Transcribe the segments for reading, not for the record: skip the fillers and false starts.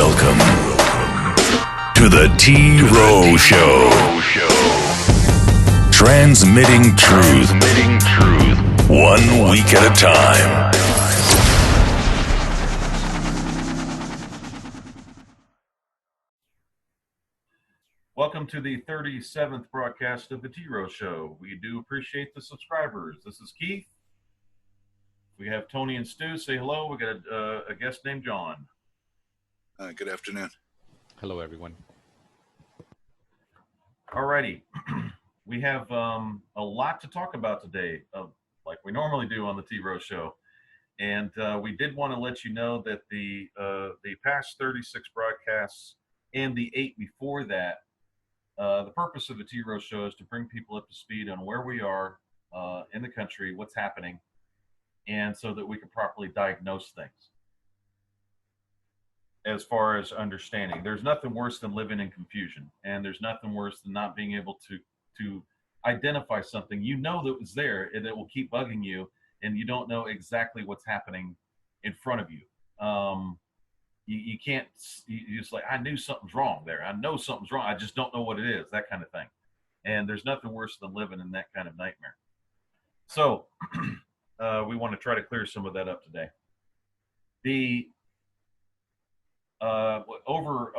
Welcome to the T-roh Show. Transmitting truth one week at a time. Welcome to the 37th broadcast of the T-roh Show. We do appreciate the subscribers. This is Keith. We have Tony and Stu. Say hello. We got a guest named John. Good afternoon. Hello, everyone. Alrighty. We have a lot to talk about today, like we normally do on the T-roh Show. And we did want to let you know that the past 36 broadcasts and the 8 before that, the purpose of the T-roh Show is to bring people up to speed on where we are in the country, what's happening, and so that we can properly diagnose things. As far as understanding, there's nothing worse than living in confusion, and there's nothing worse than not being able to identify something you know that was there and that will keep bugging you, and you don't know exactly what's happening in front of you. You can't, you just like, I knew something's wrong there. I know something's wrong. I just don't know what it is, that kind of thing. And there's nothing worse than living in that kind of nightmare. So we want to try to clear some of that up today. The over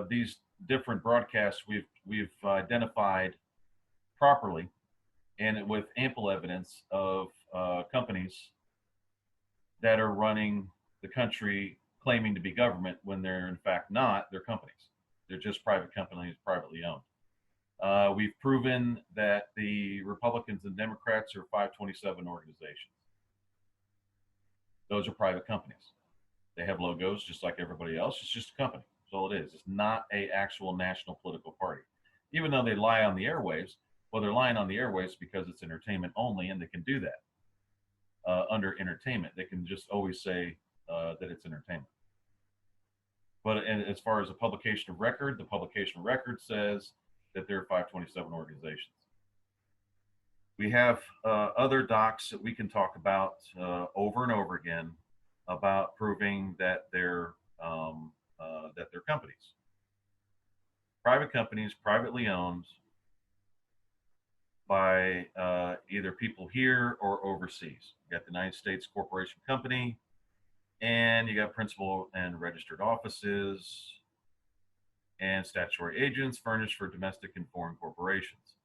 these different broadcasts, we've identified properly and with ample evidence of companies that are running the country claiming to be government when they're in fact not. They're companies. They're just private companies, privately owned. We've proven that the Republicans and Democrats are 527 organizations. Those are private companies. They have logos just like everybody else. It's just a company. That's all it is. It's not an actual national political party. Even though they lie on the airwaves, well, they're lying on the airwaves because it's entertainment only, and they can do that under entertainment. They can just always say that it's entertainment. But as far as a publication of record, the publication of record says that there are 527 organizations. We have other docs that we can talk about over and over again about proving that they're companies, private companies, privately owned by either people here or overseas. You got the United States Corporation Company, and you got principal and registered offices and statutory agents furnished for domestic and foreign corporations.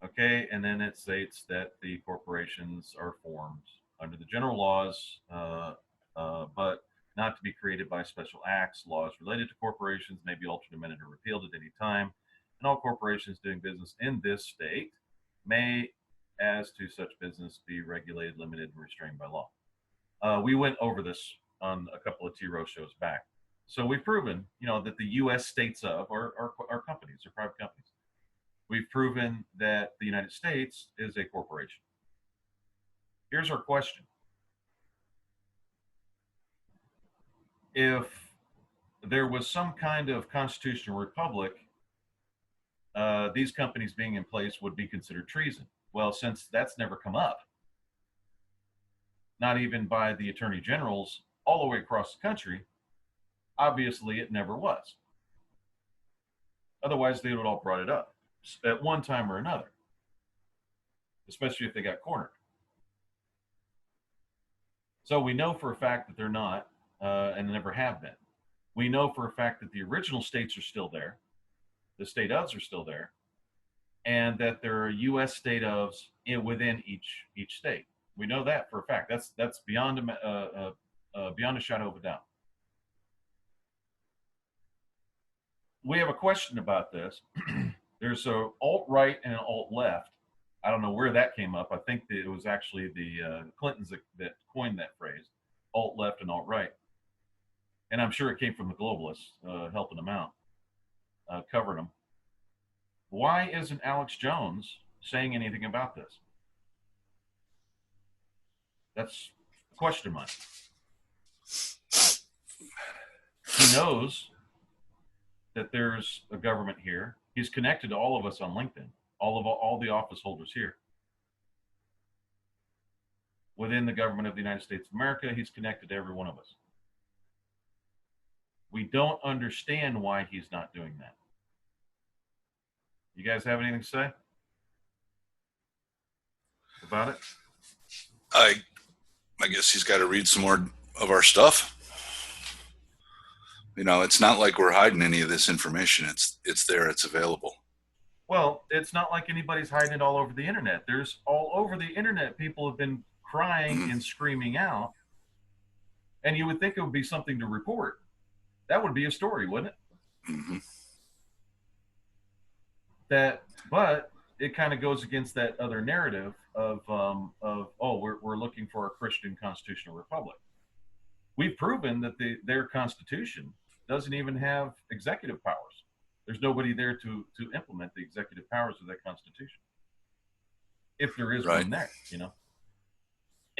Okay, and then it states that the corporations are formed under the general laws, but not to be created by special acts. Laws related to corporations may be altered, amended, or repealed at any time, and all corporations doing business in this state may, as to such business, be regulated, limited, and restrained by law. We went over this on a couple of T-roh shows back. So we've proven, that the U.S. states of are companies, are private companies. We've proven that the United States is a corporation. Here's our question. If there was some kind of constitutional republic, these companies being in place would be considered treason. Well, since that's never come up, not even by the attorney generals all the way across the country, obviously it never was. Otherwise, they would all brought it up at one time or another, especially if they got cornered. So we know for a fact that they're not, and never have been. We know for a fact that the original states are still there, the state ofs are still there, and that there are U.S. state ofs within each state. We know that for a fact. That's beyond a shadow of a doubt. We have a question about this. There's a alt-right and an alt-left. I don't know where that came up. I think that it was actually the Clintons that coined that phrase, alt-left and alt-right. And I'm sure it came from the globalists, helping them out, covering them. Why isn't Alex Jones saying anything about this? That's a question mark. He knows that there's a government here. He's connected to all of us on LinkedIn, all the office holders here. Within the government of the United States of America, he's connected to every one of us. We don't understand why he's not doing that. You guys have anything to say about it? I guess he's got to read some more of our stuff. It's not like we're hiding any of this information. It's there. It's available. Well, it's not like anybody's hiding it all over the internet. There's all over the internet. People have been crying and screaming out. And you would think it would be something to report. That would be a story, wouldn't it? Mm-hmm. But it kind of goes against that other narrative of we're looking for a Christian constitutional republic. We've proven that their constitution doesn't even have executive powers. There's nobody there to implement the executive powers of that constitution, if there is one there,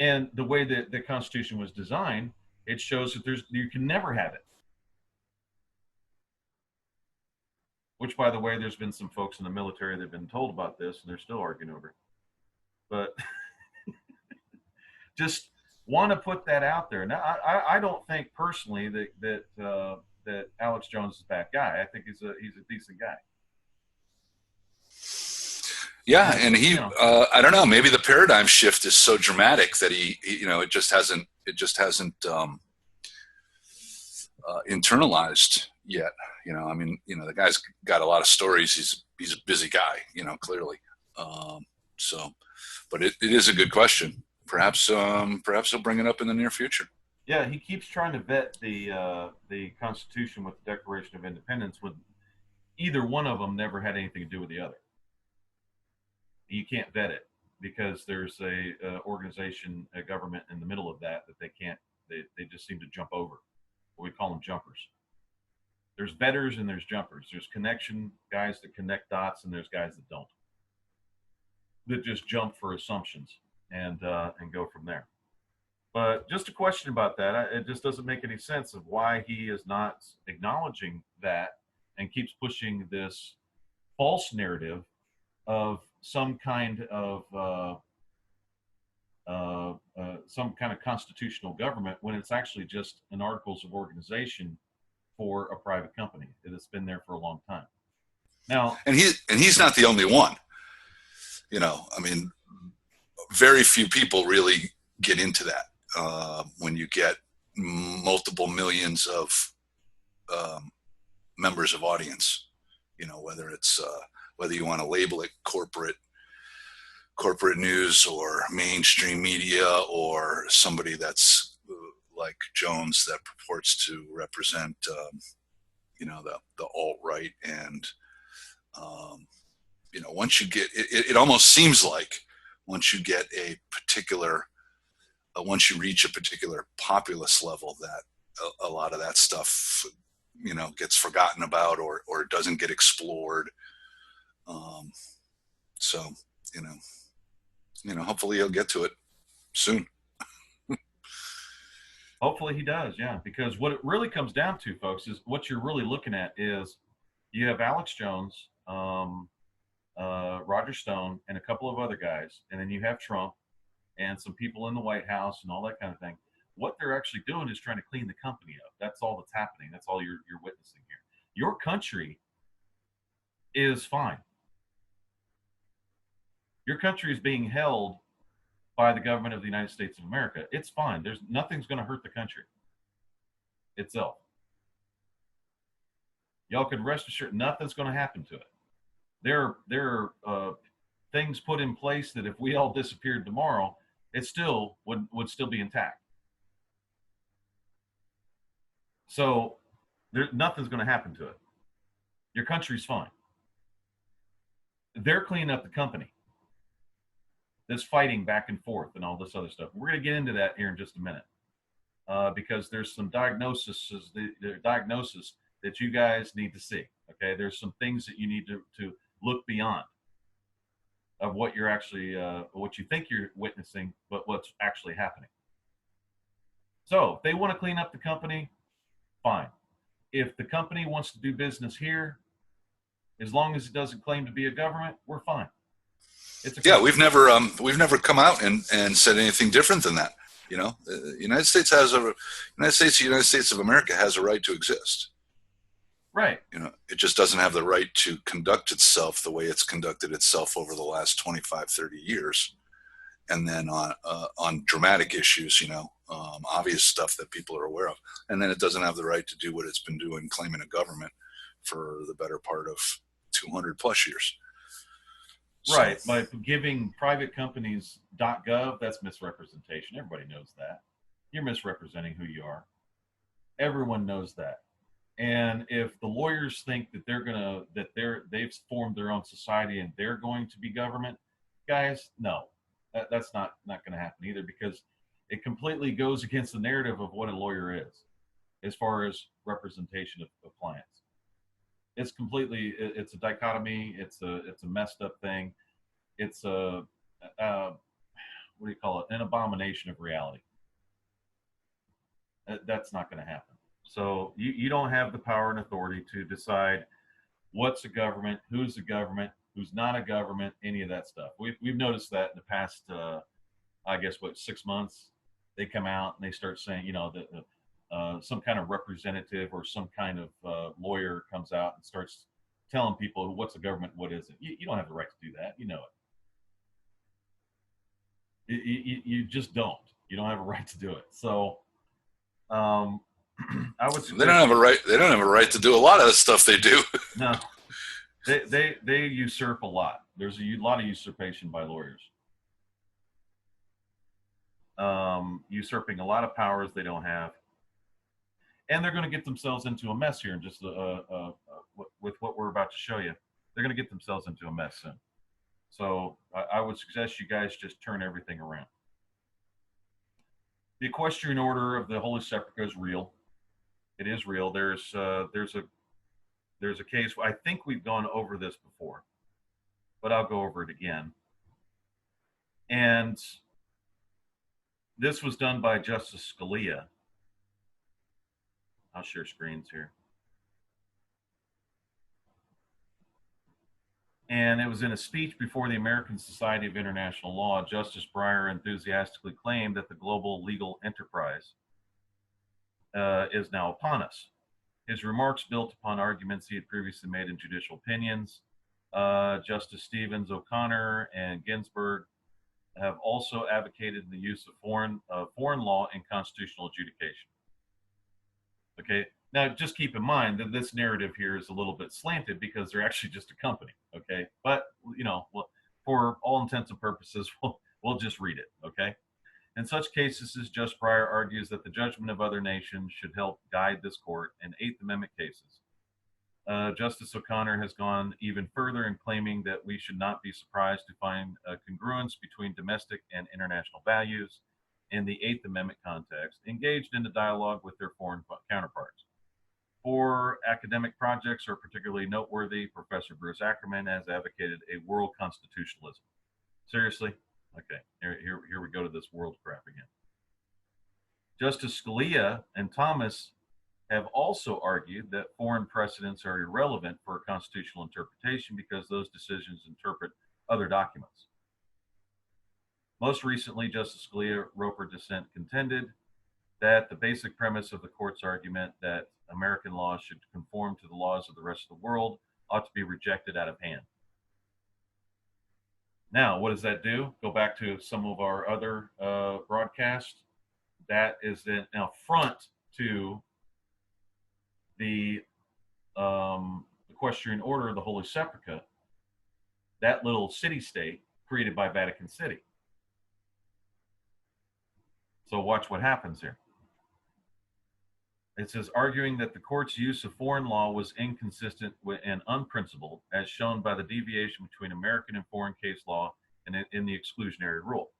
And the way that the Constitution was designed, it shows that you can never have it. Which, by the way, there's been some folks in the military that have been told about this, and they're still arguing over it. But just want to put that out there. Now, I don't think personally that Alex Jones is a bad guy. I think he's a decent guy. Yeah, and he, I don't know, maybe the paradigm shift is so dramatic that he it just hasn't internalized yet. The guy's got a lot of stories. He's a busy guy, clearly. But it is a good question. Perhaps he'll bring it up in the near future. Yeah, he keeps trying to vet the Constitution with the Declaration of Independence, when either one of them never had anything to do with the other. You can't vet it because there's a organization, a government in the middle of that they can't. They just seem to jump over. We call them jumpers. There's vetters and there's jumpers. There's connection guys that connect dots, and there's guys that don't. That just jump for assumptions and go from there. But just a question about that. It just doesn't make any sense of why he is not acknowledging that and keeps pushing this false narrative of some kind of constitutional government, when it's actually just an articles of organization for a private company that has been there for a long time. Now, and he's not the only one. Very few people really get into that when you get multiple millions of members of audience. Whether you want to label it corporate news or mainstream media, or somebody that's like Jones that purports to represent the alt-right, and once you get it almost seems like once you get a particular once you reach a particular populace level, that a lot of that stuff gets forgotten about or doesn't get explored. Hopefully he'll get to it soon. Hopefully he does, yeah. Because what it really comes down to, folks, is what you're really looking at is you have Alex Jones, Roger Stone, and a couple of other guys, and then you have Trump and some people in the White House and all that kind of thing. What they're actually doing is trying to clean the company up. That's all that's happening. That's all you're witnessing here. Your country is fine. Your country is being held by the government of the United States of America. It's fine. Nothing's going to hurt the country itself. Y'all can rest assured nothing's going to happen to it. There are things put in place that if we all disappeared tomorrow, it still would still be intact. So nothing's going to happen to it. Your country's fine. They're cleaning up the company. This fighting back and forth and all this other stuff. We're going to get into that here in just a minute, because there's some diagnosis that you guys need to see. Okay, there's some things that you need to look beyond of what you're actually, what you think you're witnessing, but what's actually happening. So if they want to clean up the company, fine. If the company wants to do business here, as long as it doesn't claim to be a government, we're fine. Yeah, we've never come out and said anything different than that. You know, the United States of America has a right to exist. Right. You know, it just doesn't have the right to conduct itself the way it's conducted itself over the last 25, 30 years. And then on dramatic issues, you know, obvious stuff that people are aware of. And then it doesn't have the right to do what it's been doing, claiming a government for the better part of 200 plus years. Right. So, by giving private companies .gov, that's misrepresentation. Everybody knows that. You're misrepresenting who you are. Everyone knows that. And if the lawyers think that they've formed their own society and they're going to be government, guys, no, that's not going to happen either, because it completely goes against the narrative of what a lawyer is, as far as representation of clients. It's a dichotomy. It's a messed up thing. It's what do you call it? An abomination of reality. That's not going to happen. So you don't have the power and authority to decide what's a government, who's a government, who's not a government, any of that stuff. We've noticed that in the past, I guess, 6 months, they come out and they start saying, you know, that some kind of representative or some kind of lawyer comes out and starts telling people what's a government, what isn't. You don't have the right to do that. You know it. You just don't. You don't have a right to do it. So, I would. They don't have a right. They don't have a right to do a lot of the stuff they do. No, they usurp a lot. There's a lot of usurpation by lawyers. Usurping a lot of powers they don't have, and they're going to get themselves into a mess here in just with what we're about to show you. They're going to get themselves into a mess soon. So I would suggest you guys just turn everything around. The equestrian order of the Holy Sepulchre is real. It is real. There's a case. I think we've gone over this before, but I'll go over it again. And this was done by Justice Scalia. I'll share screens here. And it was in a speech before the American Society of International Law. Justice Breyer enthusiastically claimed that the global legal enterprise is now upon us. His remarks built upon arguments he had previously made in judicial opinions. Justice Stevens, O'Connor, and Ginsburg have also advocated the use of foreign law in constitutional adjudication. Okay, now just keep in mind that this narrative here is a little bit slanted because they're actually just a company. Okay, but you know, for all intents and purposes, we'll just read it. Okay. In such cases, as Justice Breyer argues that the judgment of other nations should help guide this court in Eighth Amendment cases. Justice O'Connor has gone even further in claiming that we should not be surprised to find a congruence between domestic and international values in the Eighth Amendment context, engaged in a dialogue with their foreign counterparts. For academic projects are particularly noteworthy, Professor Bruce Ackerman has advocated a world constitutionalism. Seriously? Okay, here we go to this world crap again. Justice Scalia and Thomas have also argued that foreign precedents are irrelevant for a constitutional interpretation because those decisions interpret other documents. Most recently, Justice Scalia wrote her dissent contended that the basic premise of the court's argument that American laws should conform to the laws of the rest of the world ought to be rejected out of hand. Now, what does that do? Go back to some of our other broadcasts. That is an affront to the equestrian order of the Holy Sepulchre, that little city-state created by Vatican City. So watch what happens here. It says, arguing that the court's use of foreign law was inconsistent and unprincipled, as shown by the deviation between American and foreign case law and in the exclusionary rule.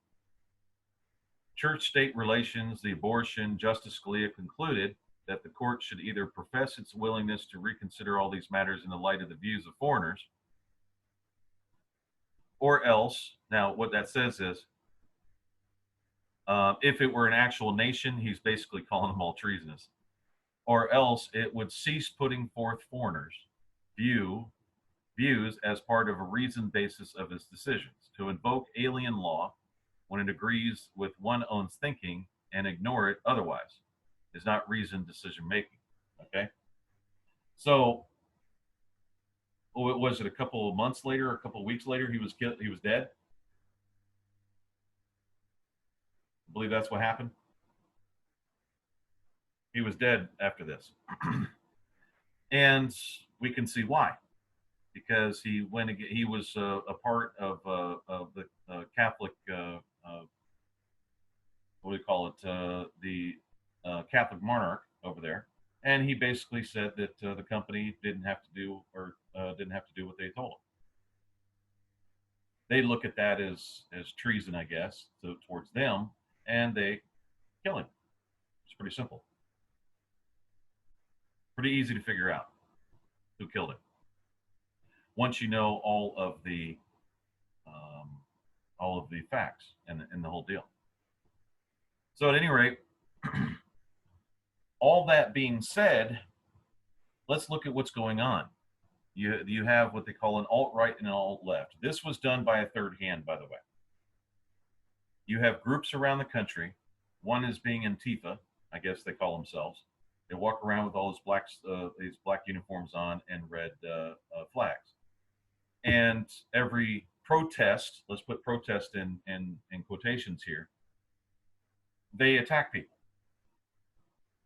Church-state relations, the abortion, Justice Scalia concluded that the court should either profess its willingness to reconsider all these matters in the light of the views of foreigners, or else, now what that says is, if it were an actual nation, he's basically calling them all treasonous, or else it would cease putting forth foreigners' views as part of a reasoned basis of its decisions. To invoke alien law when it agrees with one's own thinking and ignore it otherwise. It's not reasoned decision making. Okay. So was it a couple of months later, a couple of weeks later, he was killed, he was dead? I believe that's what happened. He was dead after this. And we can see why. Because he went again, he was a part of the Catholic, what do we call it, the Catholic monarch over there, and he basically said that the company didn't have to do what they told him. They look at that as treason, I guess, towards them, and they kill him. It's pretty simple, pretty easy to figure out who killed him once you know all of the facts and the whole deal. So at any rate, all that being said, let's look at what's going on. You have what they call an alt-right and an alt-left. This was done by a third hand, by the way. You have groups around the country. One is being Antifa, I guess they call themselves. They walk around with all these black uniforms on and red flags. And every protest, let's put protest in quotations here, they attack people.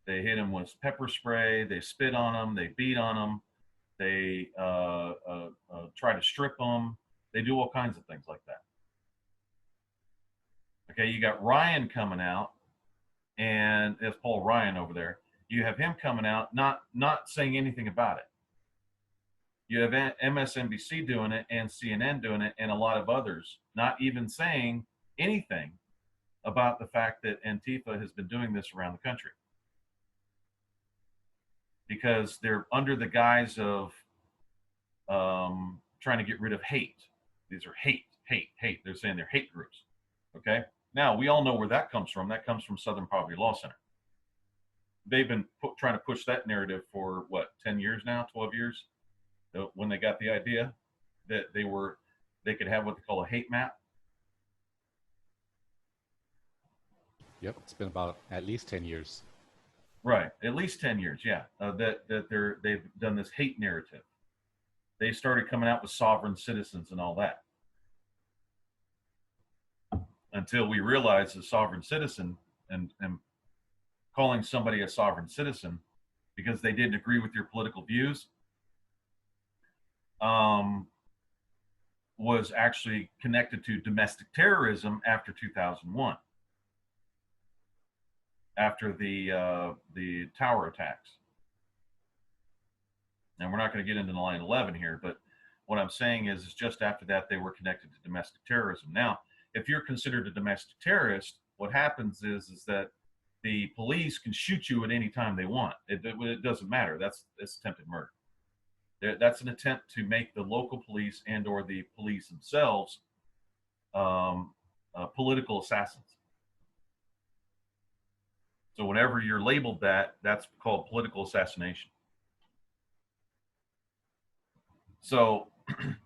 They hit them with pepper spray, they spit on them, they beat on them, they try to strip them, they do all kinds of things like that. Okay, you got Ryan coming out, and it's Paul Ryan over there. You have him coming out, not saying anything about it. You have MSNBC doing it and CNN doing it and a lot of others not even saying anything about the fact that Antifa has been doing this around the country. Because they're under the guise of trying to get rid of hate. These are hate. They're saying they're hate groups. Okay? Now, we all know where that comes from. That comes from Southern Poverty Law Center. They've been trying to push that narrative for, 10 years now, 12 years? When they got the idea that they could have what they call a hate map. Yep, it's been about at least 10 years. Right, at least 10 years, yeah. They've done this hate narrative. They started coming out with sovereign citizens and all that. Until we realized a sovereign citizen and calling somebody a sovereign citizen because they didn't agree with your political views was actually connected to domestic terrorism after 2001. After the tower attacks. And we're not going to get into 9/11 here, but what I'm saying is just after that, they were connected to domestic terrorism. Now, if you're considered a domestic terrorist, what happens is that the police can shoot you at any time they want. It doesn't matter. That's attempted murder. That's an attempt to make the local police and or the police themselves political assassins. So whenever you're labeled that, that's called political assassination. So,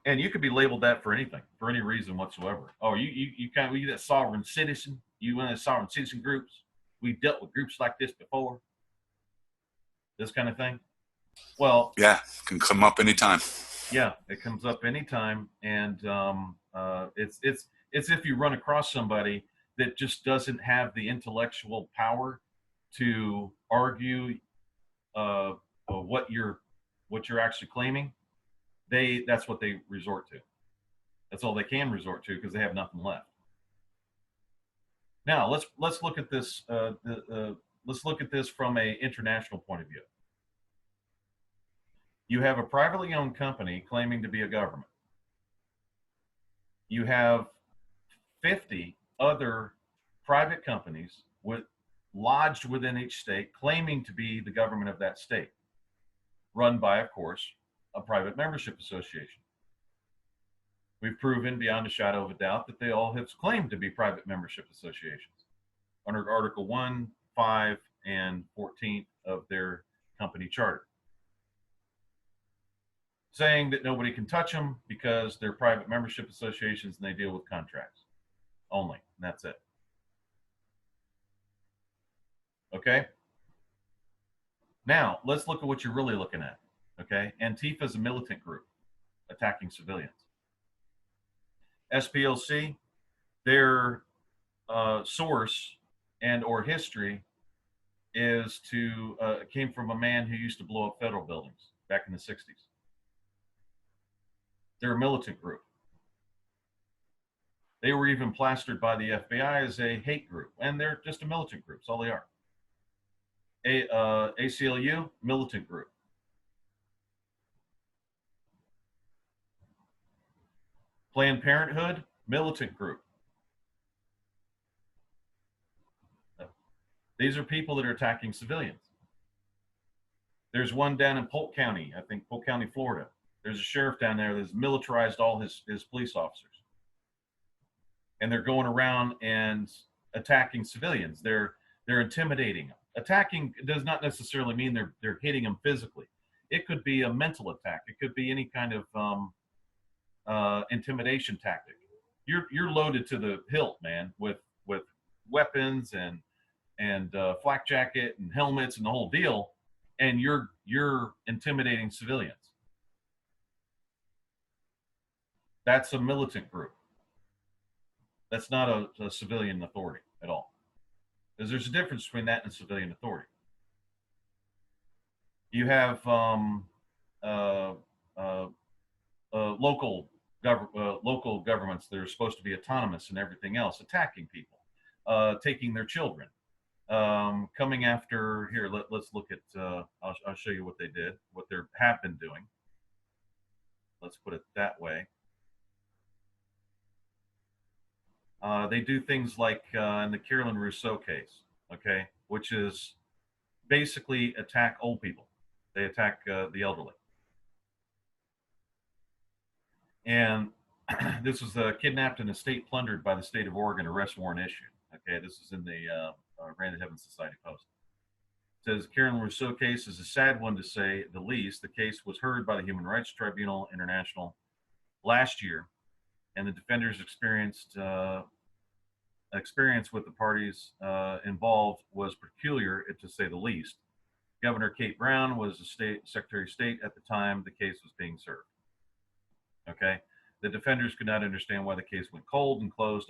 and you could be labeled that for anything, for any reason whatsoever. Oh, you that sovereign citizen, you one of the sovereign citizen groups. We've dealt with groups like this before. This kind of thing. Well, yeah, can come up anytime. Yeah, it comes up anytime, and it's if you run across somebody that just doesn't have the intellectual power to argue what you're actually claiming, that's what they resort to. That's all they can resort to because they have nothing left. Now let's look at this. Let's look at this from an international point of view. You have a privately owned company claiming to be a government. You have 50 other private companies lodged within each state claiming to be the government of that state, run by, of course, a private membership association. We've proven beyond a shadow of a doubt that they all have claimed to be private membership associations under Article 1, 5, and 14 of their company charter, saying that nobody can touch them because they're private membership associations and they deal with contracts only, and that's it. Okay. Now let's look at what you're really looking at. Okay. Antifa is a militant group attacking civilians. SPLC, their source and or history is to came from a man who used to blow up federal buildings back in the 60s. They're a militant group. They were even plastered by the FBI as a hate group, and they're just a militant group. That's all they are. ACLU, militant group. Planned Parenthood, militant group. These are people that are attacking civilians. There's one down in Polk County, I think Polk County, Florida. There's a sheriff down there that's militarized all his police officers. And they're going around and attacking civilians. They're intimidating them. Attacking does not necessarily mean they're hitting them physically. It could be a mental attack. It could be any kind of intimidation tactic. You're loaded to the hilt, man, with weapons and flak jacket and helmets and the whole deal, and you're intimidating civilians. That's a militant group. That's not a civilian authority at all. Because there's a difference between that and civilian authority. You have local governments that are supposed to be autonomous and everything else, attacking people, taking their children, coming after. Here, let's look at. I'll show you what they did, what they have been doing. Let's put it that way. They do things like in the Carolyn Rousseau case, okay, which is basically attack old people. They attack the elderly. And this was kidnapped and estate plundered by the state of Oregon, arrest warrant issued. Okay, this is in the Random Heaven Society Post. It says Carolyn Rousseau case is a sad one to say the least. The case was heard by the Human Rights Tribunal International last year, and the defenders experience with the parties involved was peculiar, to say the least. Governor Kate Brown was the Secretary of State at the time the case was being served. Okay, the defenders could not understand why the case went cold and closed,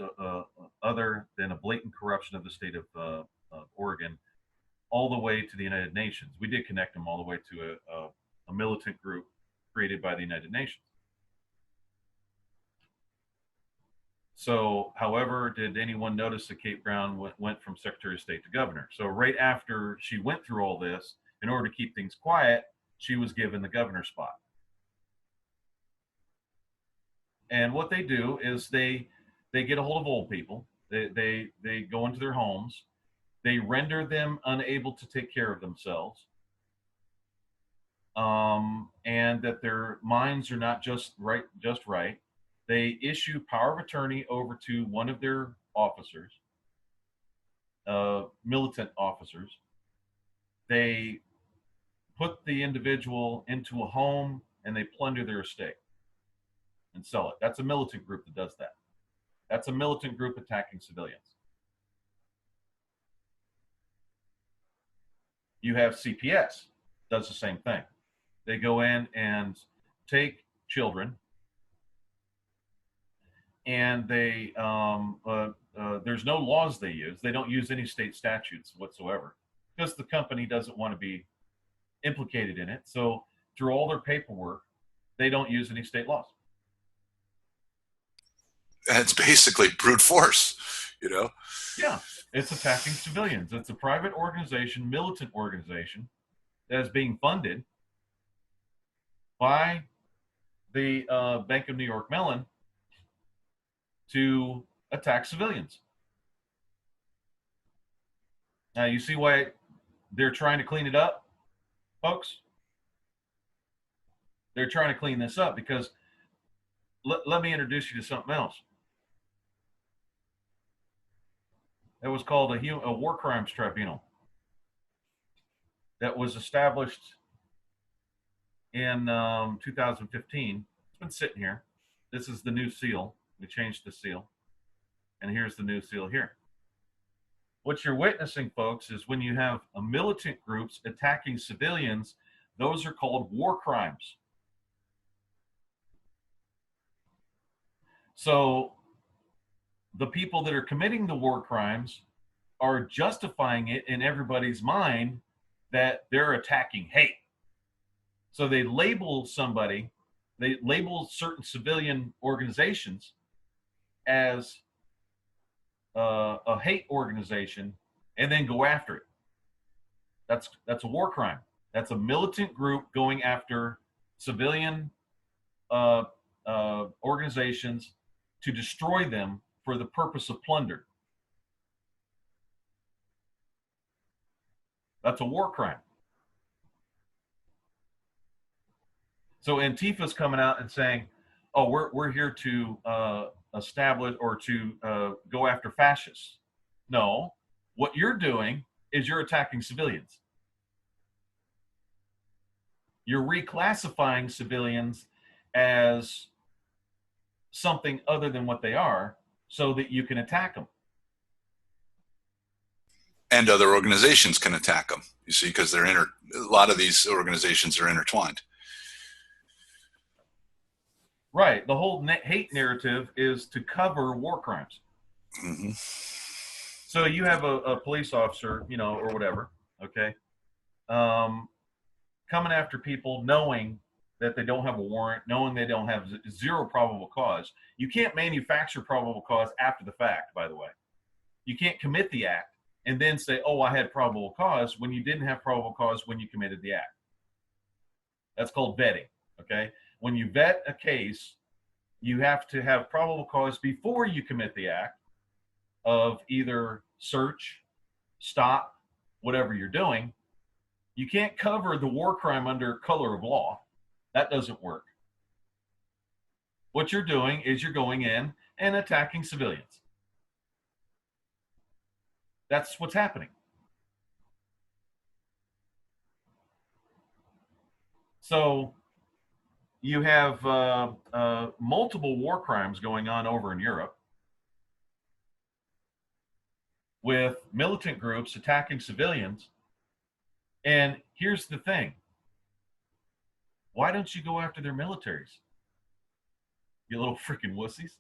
other than a blatant corruption of the state of Oregon, all the way to the United Nations. We did connect them all the way to a militant group created by the United Nations. So, however, did anyone notice that Kate Brown went from Secretary of State to governor? So right after she went through all this, in order to keep things quiet, she was given the governor spot. And what they do is they get a hold of old people. They go into their homes. They render them unable to take care of themselves, and that their minds are not just right. They issue power of attorney over to one of their officers, militant officers. They put the individual into a home and they plunder their estate and sell it. That's a militant group that does that. That's a militant group attacking civilians. You have CPS, does the same thing. They go in and take children, and they there's no laws they use. They don't use any state statutes whatsoever because the company doesn't want to be implicated in it. So through all their paperwork, they don't use any state laws. And it's basically brute force, you know? Yeah, it's attacking civilians. It's a private organization, militant organization, that is being funded by the Bank of New York Mellon to attack civilians. Now, you see why they're trying to clean it up, folks? They're trying to clean this up because let me introduce you to something else. It was called a war crimes tribunal that was established in 2015. It's been sitting here. This is the new seal. We changed the seal. And here's the new seal here. What you're witnessing, folks, is when you have a militant groups attacking civilians, those are called war crimes. So the people that are committing the war crimes are justifying it in everybody's mind that they're attacking hate. So they label somebody, they label certain civilian organizations as a hate organization and then go after it. That's a war crime. That's a militant group going after civilian organizations to destroy them for the purpose of plunder. That's a war crime. So Antifa's coming out and saying, "Oh, we're here to establish or to go after fascists." No, what you're doing is you're attacking civilians. You're reclassifying civilians as something other than what they are so that you can attack them. And other organizations can attack them, you see, because a lot of these organizations are intertwined. Right. The whole hate narrative is to cover war crimes. Mm-hmm. So you have a police officer, you know, or whatever, okay, coming after people knowing that they don't have a warrant, knowing they don't have zero probable cause. You can't manufacture probable cause after the fact, by the way. You can't commit the act and then say, "Oh, I had probable cause," when you didn't have probable cause when you committed the act. That's called vetting, okay? When you vet a case, you have to have probable cause before you commit the act of either search, stop, whatever you're doing. You can't cover the war crime under color of law. That doesn't work. What you're doing is you're going in and attacking civilians. That's what's happening. So you have multiple war crimes going on over in Europe with militant groups attacking civilians. And here's the thing. Why don't you go after their militaries? You little freaking wussies.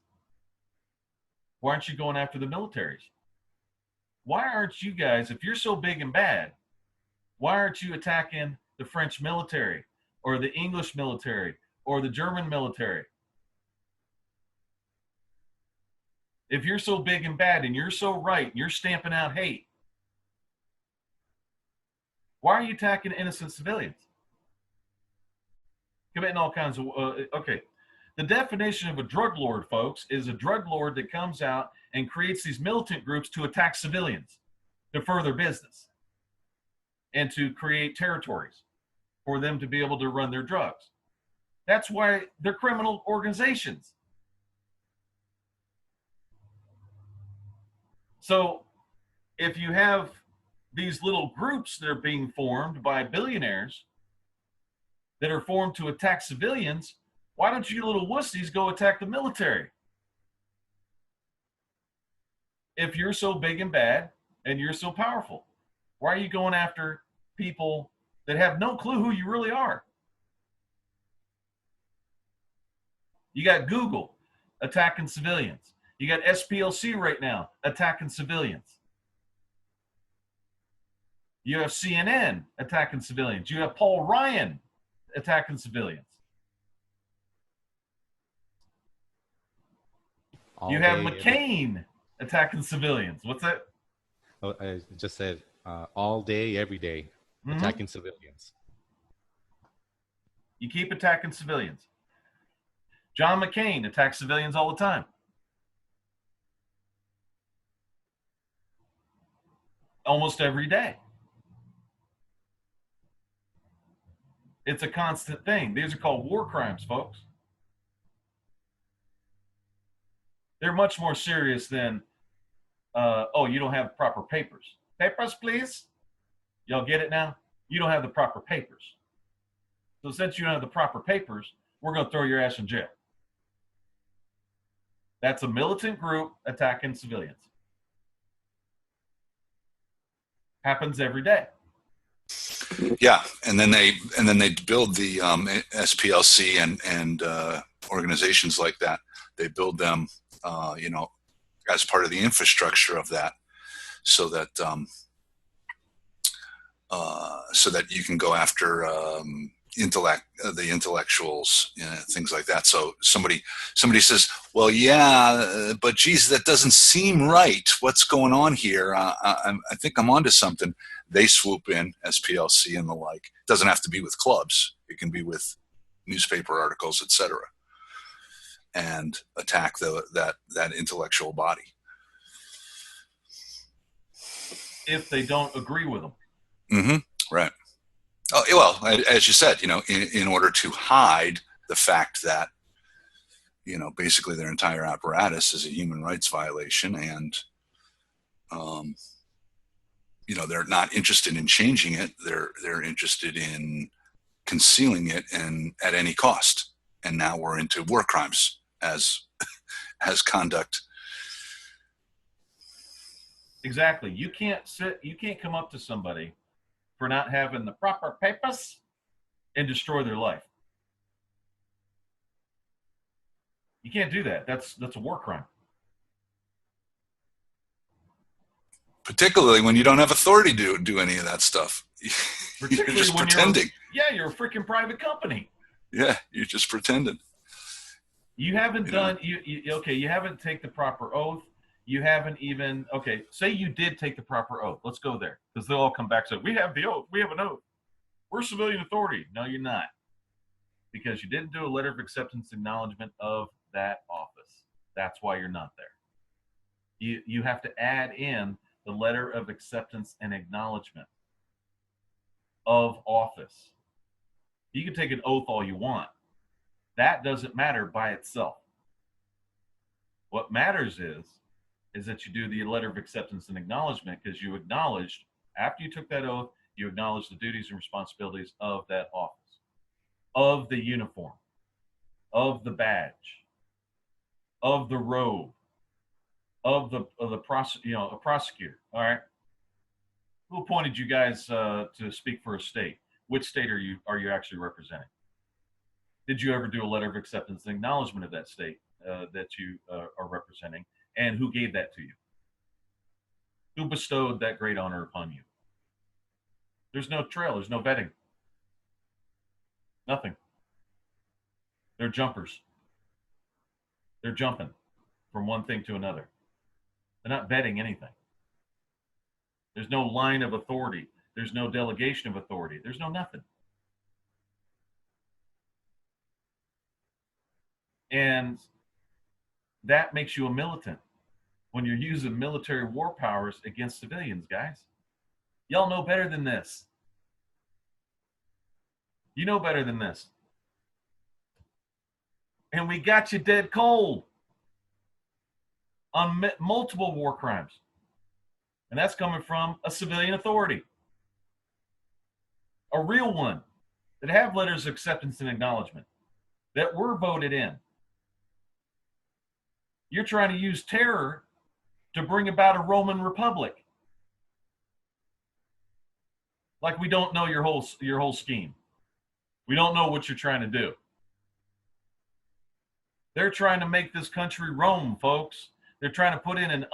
Why aren't you going after the militaries? Why aren't you guys, if you're so big and bad, why aren't you attacking the French military or the English military or the German military? If you're so big and bad and you're so right and you're stamping out hate, why are you attacking innocent civilians? Committing all kinds of, okay. The definition of a drug lord, folks, is a drug lord that comes out and creates these militant groups to attack civilians, to further business, and to create territories for them to be able to run their drugs. That's why they're criminal organizations. So if you have these little groups that are being formed by billionaires that are formed to attack civilians, why don't you little wussies go attack the military? If you're so big and bad and you're so powerful, why are you going after people that have no clue who you really are? You got Google attacking civilians. You got SPLC right now attacking civilians. You have CNN attacking civilians. You have Paul Ryan attacking civilians. You have McCain attacking civilians. What's that? Oh, I just said all day, every day, attacking civilians. You keep attacking civilians. John McCain attacks civilians all the time. Almost every day. It's a constant thing. These are called war crimes, folks. They're much more serious than, oh, you don't have proper papers. Papers, please? Y'all get it now? You don't have the proper papers. So since you don't have the proper papers, we're going to throw your ass in jail. That's a militant group attacking civilians. Happens every day. Yeah, and then they build the SPLC and organizations like that. They build them, as part of the infrastructure of that, so that you can go after the intellectuals, things like that. So somebody says, well, yeah, but geez, that doesn't seem right. What's going on here? I think I'm onto something. They swoop in, SPLC and the like. It doesn't have to be with clubs. It can be with newspaper articles, etc., and attack that intellectual body. If they don't agree with them. Mm-hmm. Right. Oh, well, as you said, in order to hide the fact that, basically their entire apparatus is a human rights violation, and, they're not interested in changing it. They're interested in concealing it, and at any cost. And now we're into war crimes as conduct. Exactly. You can't come up to somebody for not having the proper papers and destroy their life. You can't do that. That's a war crime. Particularly when you don't have authority to do any of that stuff. You're just pretending. You're a freaking private company. Yeah, you're just pretending. You haven't done, you haven't taken the proper oath. You haven't even, say you did take the proper oath. Let's go there, because they'll all come back and say, we have the oath. We have an oath. We're civilian authority. No, you're not. Because you didn't do a letter of acceptance acknowledgement of that office. That's why you're not there. You have to add in the letter of acceptance and acknowledgement of office. You can take an oath all you want. That doesn't matter by itself. What matters is that you do the letter of acceptance and acknowledgement, because you acknowledged, after you took that oath, you acknowledged the duties and responsibilities of that office, of the uniform, of the badge, of the robe, of a prosecutor. All right. Who appointed you guys to speak for a state? Which state are you actually representing? Did you ever do a letter of acceptance and acknowledgement of that state that you are representing? And who gave that to you? Who bestowed that great honor upon you? There's no trail. There's no vetting. Nothing. They're jumpers. They're jumping from one thing to another. They're not vetting anything. There's no line of authority. There's no delegation of authority. There's no nothing. And that makes you a militant when you're using military war powers against civilians, guys. Y'all know better than this. You know better than this. And we got you dead cold on multiple war crimes. And that's coming from a civilian authority. A real one that have letters of acceptance and acknowledgement that were voted in. You're trying to use terror to bring about a Roman Republic. Like we don't know your whole scheme. We don't know what you're trying to do. They're trying to make this country Rome, folks. They're trying to put in an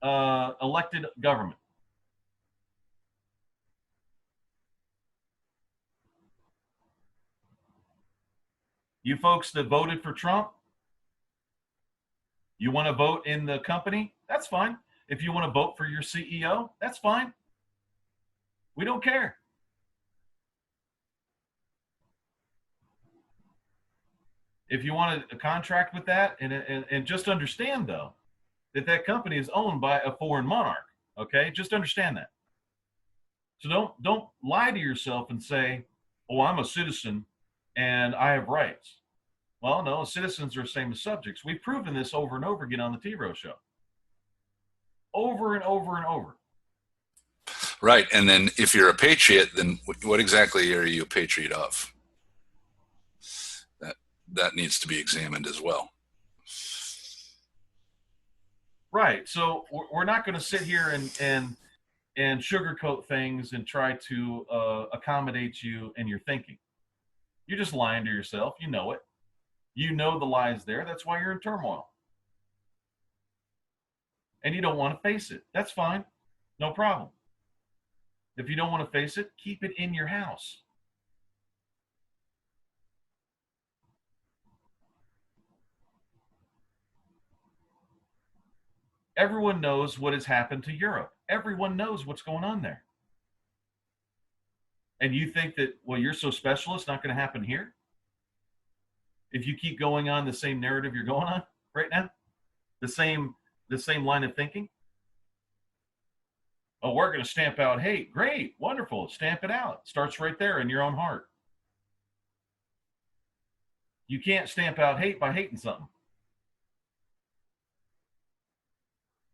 unelected government. You folks that voted for Trump, you want to vote in the company? That's fine. If you want to vote for your CEO, that's fine. We don't care. If you want a contract with that, and just understand, though, that company is owned by a foreign monarch, okay? Just understand that. So don't lie to yourself and say, oh, I'm a citizen and I have rights. Well, no, citizens are the same as subjects. We've proven this over and over again on the t-roh show. Over and over and over. Right. And then if you're a patriot, then what exactly are you a patriot of? That needs to be examined as well. Right. So we're not going to sit here and sugarcoat things and try to accommodate you in your thinking. You're just lying to yourself. You know it. You know the lie's there. That's why you're in turmoil. And you don't want to face it. That's fine. No problem. If you don't want to face it, keep it in your house. Everyone knows what has happened to Europe. Everyone knows what's going on there. And you think that, well, you're so special, it's not going to happen here? If you keep going on the same narrative you're going on right now, the same line of thinking. Oh, we're going to stamp out hate. Great, wonderful. Stamp it out. It starts right there in your own heart. You can't stamp out hate by hating something.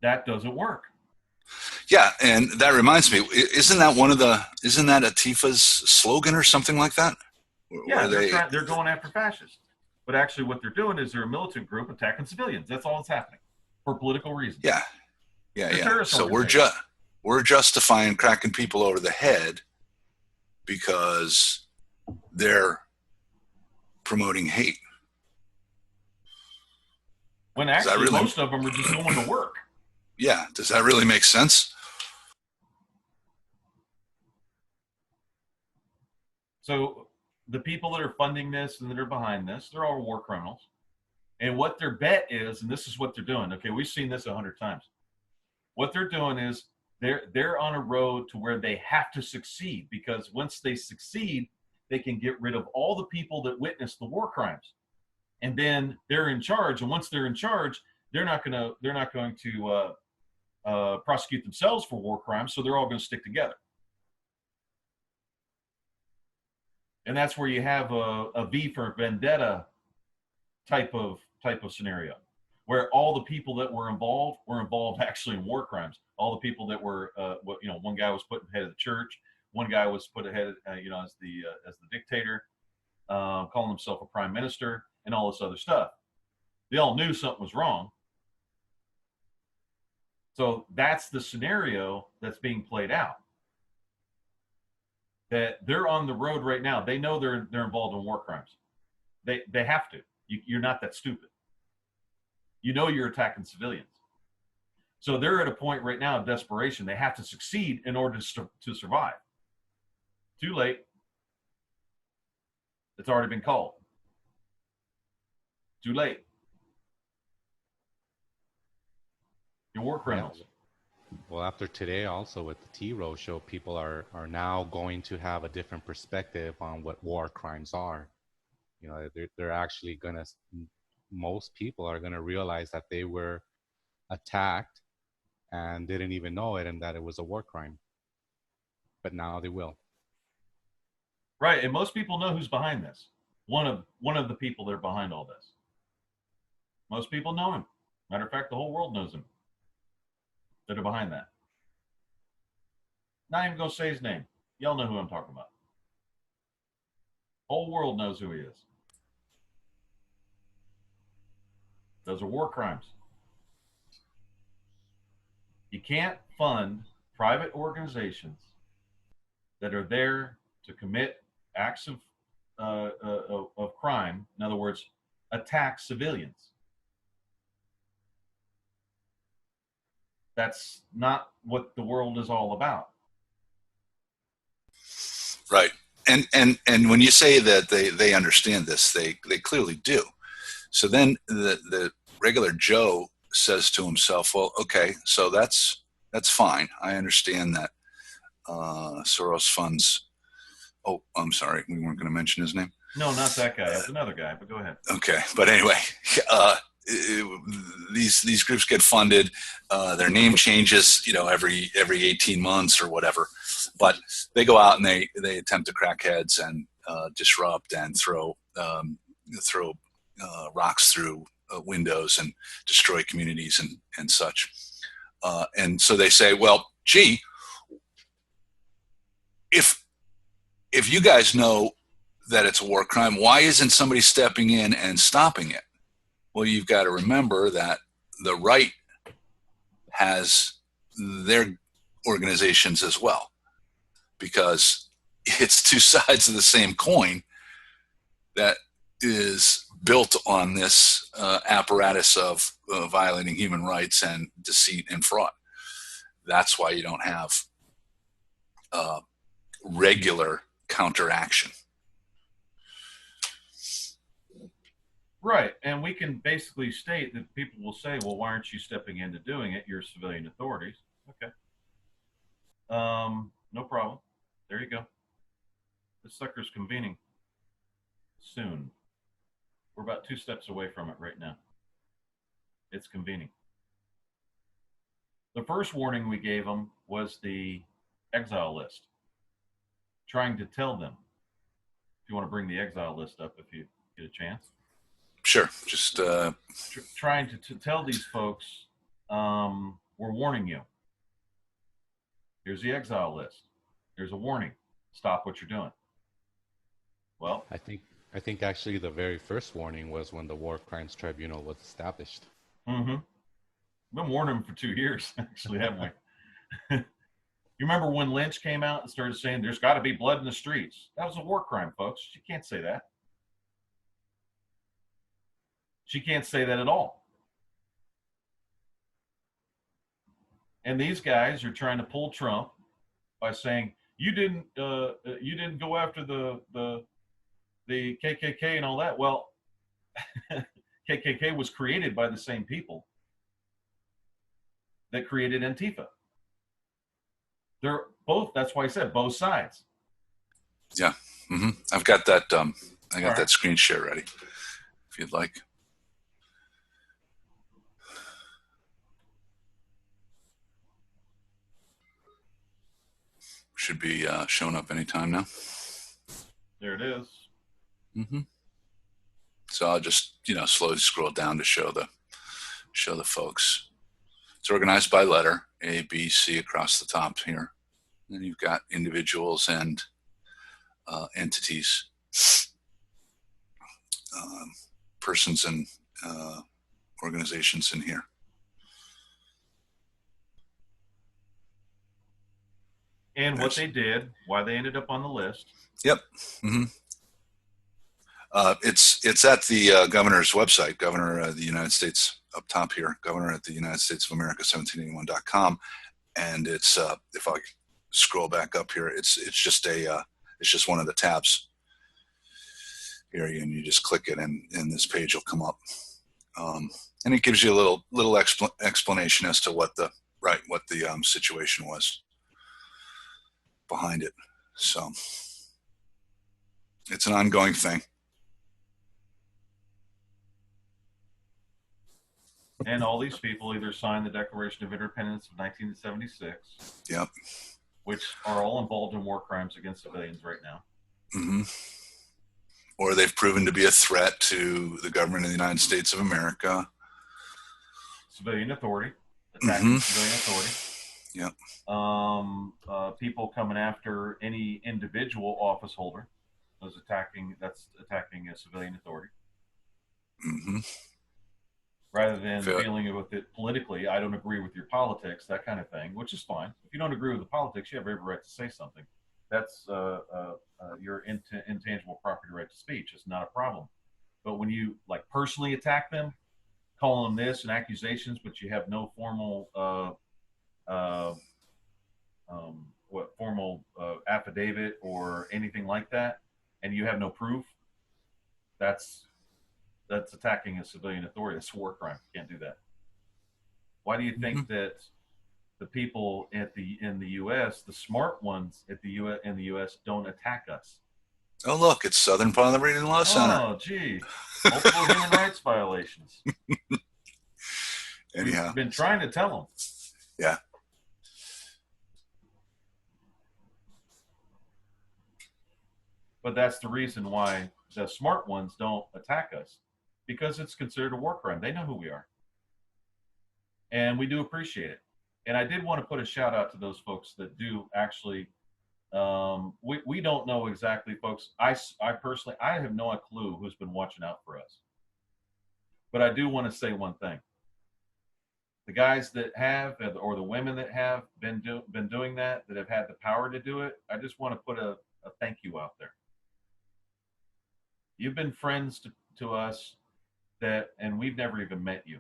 That doesn't work. Yeah, and that reminds me, isn't that Antifa's slogan or something like that? Yeah, they're going after fascists. But actually what they're doing is they're a militant group attacking civilians. That's all that's happening for political reasons. Yeah. So we're justifying cracking people over the head because they're promoting hate. When actually most of them are just going to work. Yeah. Does that really make sense? So the people that are funding this and that are behind this, they're all war criminals. And what their bet is, and this is what they're doing. Okay, we've seen this 100 times. What they're doing is they're on a road to where they have to succeed, because once they succeed, they can get rid of all the people that witnessed the war crimes. And then they're in charge. And once they're in charge, they're not going to prosecute themselves for war crimes. So they're all going to stick together. And that's where you have a V for Vendetta type of scenario, where all the people that were involved actually in war crimes. All the people that were, one guy was put ahead of the church, one guy was put ahead, as the dictator, calling himself a prime minister, and all this other stuff. They all knew something was wrong. So that's the scenario that's being played out. That they're on the road right now. They know they're involved in war crimes. They have to. You're not that stupid. You know you're attacking civilians. So they're at a point right now of desperation. They have to succeed in order to survive. Too late. It's already been called. Too late. You're war criminals. Yeah. Well, after today, also with the t-roh show, people are now going to have a different perspective on what war crimes are. They're actually most people are going to realize that they were attacked and didn't even know it, and that it was a war crime. But now they will. Right, and most people know who's behind this. One of the people that are behind all this. Most people know him. Matter of fact, the whole world knows him. That are behind that. Not even gonna say his name. Y'all know who I'm talking about. Whole world knows who he is. Those are war crimes. You can't fund private organizations that are there to commit acts of crime. In other words, attack civilians. That's not what the world is all about. Right. And when you say that they understand this, they clearly do. So then the regular Joe says to himself, well, okay, so that's fine. I understand that Soros funds. Oh, I'm sorry. We weren't going to mention his name. No, not that guy. It's another guy, but go ahead. Okay. But anyway, these groups get funded. Their name changes, every 18 months or whatever. But they go out and they attempt to crack heads and disrupt and throw rocks through windows and destroy communities and such. And so they say, well, gee, if you guys know that it's a war crime, why isn't somebody stepping in and stopping it? Well, you've got to remember that the right has their organizations as well, because it's two sides of the same coin that is built on this apparatus of violating human rights and deceit and fraud. That's why you don't have regular counteraction. Right. And we can basically state that people will say, well, why aren't you stepping into doing it? You're civilian authorities. Okay. No problem. There you go. This sucker's convening soon. We're about 2 steps away from it right now. It's convening. The first warning we gave them was the exile list. Trying to tell them, if you want to bring the exile list up if you get a chance. Sure. Just trying to tell these folks, we're warning you. Here's the exile list. Here's a warning. Stop what you're doing. Well, I think actually the very first warning was when the War Crimes Tribunal was established. Mm-hmm. We've been warning them for 2 years, actually, haven't we? You remember when Lynch came out and started saying there's got to be blood in the streets? That was a war crime, folks. You can't say that. She can't say that at all. And these guys are trying to pull Trump by saying you didn't go after the KKK and all that. Well, KKK was created by the same people that created Antifa. They're both. That's why I said both sides. Yeah, mm-hmm. I've got that. I got right. that screen share ready, if you'd like. Should be showing up anytime now. There it is. Mm-hmm. So I'll just slowly scroll down to show the folks. It's organized by letter A, B, C across the top here. And you've got individuals and entities, persons and organizations in here. And what they did, why they ended up on the list. Yep. Mm-hmm. It's at the governor's website, Governor of the United States, up top here, Governor at the United States of America 1781.com, and it's if I scroll back up here, it's just one of the tabs here, and you just click it, and this page will come up, and it gives you a little explanation as to what the situation was behind it. So it's an ongoing thing. And all these people either signed the Declaration of Independence of 1976, yep, which are all involved in war crimes against civilians right now. Mm-hmm. Or they've proven to be a threat to the government of the United States of America. Civilian authority, attacking civilian authority. Yep. People coming after any individual office holder that's attacking a civilian authority. Mm-hmm. Rather than dealing with it politically, I don't agree with your politics, that kind of thing, which is fine. If you don't agree with the politics, you have every right to say something. That's your intangible property right to speech. It's not a problem. But when you personally attack them, call them this and accusations, but you have no formal affidavit or anything like that, and you have no proof, that's attacking a civilian authority. That's a war crime. You can't do that. Why do you think that the people in the U.S., the smart ones in the U.S., don't attack us? Oh, look, it's Southern Poverty Reading Law Center. Oh, gee. Multiple human rights violations. Anyhow. We've been trying to tell them. Yeah. But that's the reason why the smart ones don't attack us, because it's considered a war crime. They know who we are. And we do appreciate it. And I did want to put a shout out to those folks that do actually, we don't know exactly, folks. I personally, I have no clue who's been watching out for us. But I do want to say one thing. the guys that have, or the women that have been doing that have had the power to do it, I just want to put a thank you out there. You've been friends to us and we've never even met you.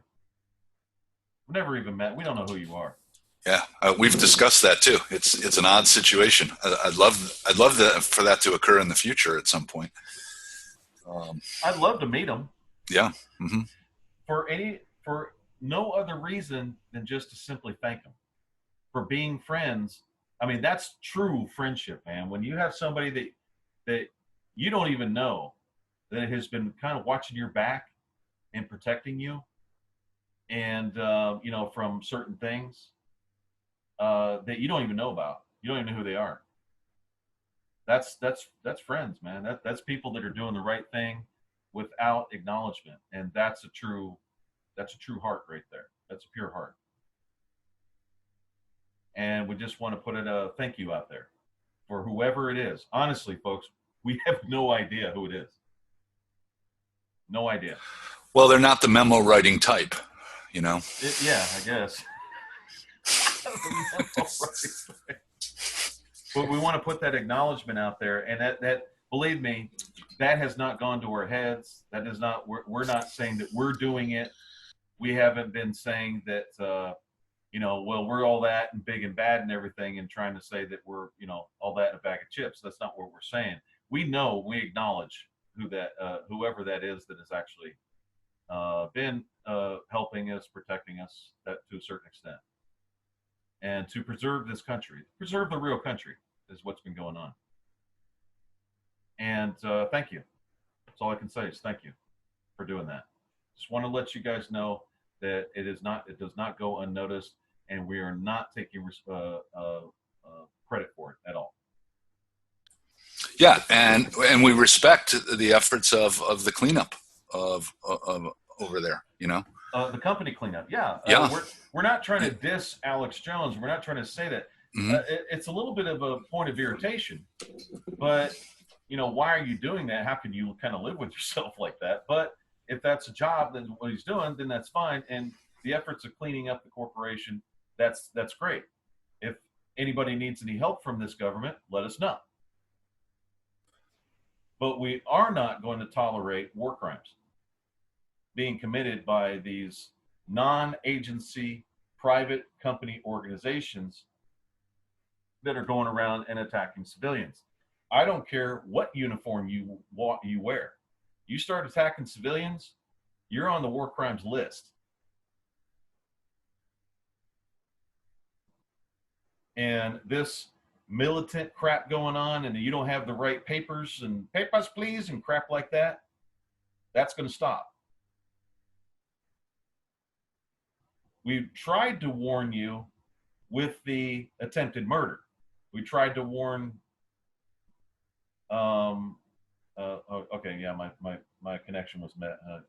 We've never even met. We don't know who you are. Yeah, we've discussed that too. It's an odd situation. I'd love for that to occur in the future at some point. I'd love to meet them. Yeah. Mm-hmm. For no other reason than just to simply thank them for being friends. I mean, that's true friendship, man. When you have somebody that you don't even know that has been kind of watching your back and protecting you, and from certain things that you don't even know about. You don't even know who they are. That's friends, man. That's people that are doing the right thing without acknowledgement, and that's a true heart right there. That's a pure heart. And we just want to put a thank you out there for whoever it is. Honestly, folks, we have no idea who it is. No idea. Well, they're not the memo writing type, Yeah, I guess. But we want to put that acknowledgement out there, and that believe me, that has not gone to our heads. That is not. We're not saying that we're doing it. We haven't been saying that. Well, we're all that and big and bad and everything, and trying to say that we're all that in a bag of chips. That's not what we're saying. We know, we acknowledge whoever that is that has actually been helping us, protecting us, that to a certain extent. And to preserve this country, preserve the real country is what's been going on. And thank you. That's all I can say is thank you for doing that. Just want to let you guys know that it does not go unnoticed, and we are not taking credit for it at all. Yeah, and we respect the efforts of the cleanup of over there. The company cleanup, yeah. We're not trying to diss Alex Jones. We're not trying to say that. Mm-hmm. It's a little bit of a point of irritation, but why are you doing that? How can you kind of live with yourself like that? But if that's a job, then what he's doing, then that's fine. And the efforts of cleaning up the corporation, that's great. If anybody needs any help from this government, let us know. But we are not going to tolerate war crimes being committed by these non-agency private company organizations that are going around and attacking civilians. I don't care what uniform you wear. You start attacking civilians, you're on the war crimes list. And this militant crap going on, and you don't have the right papers and papers please and crap like that, that's going to stop. We tried to warn you with the attempted murder. We tried to warn. Okay, yeah, my connection was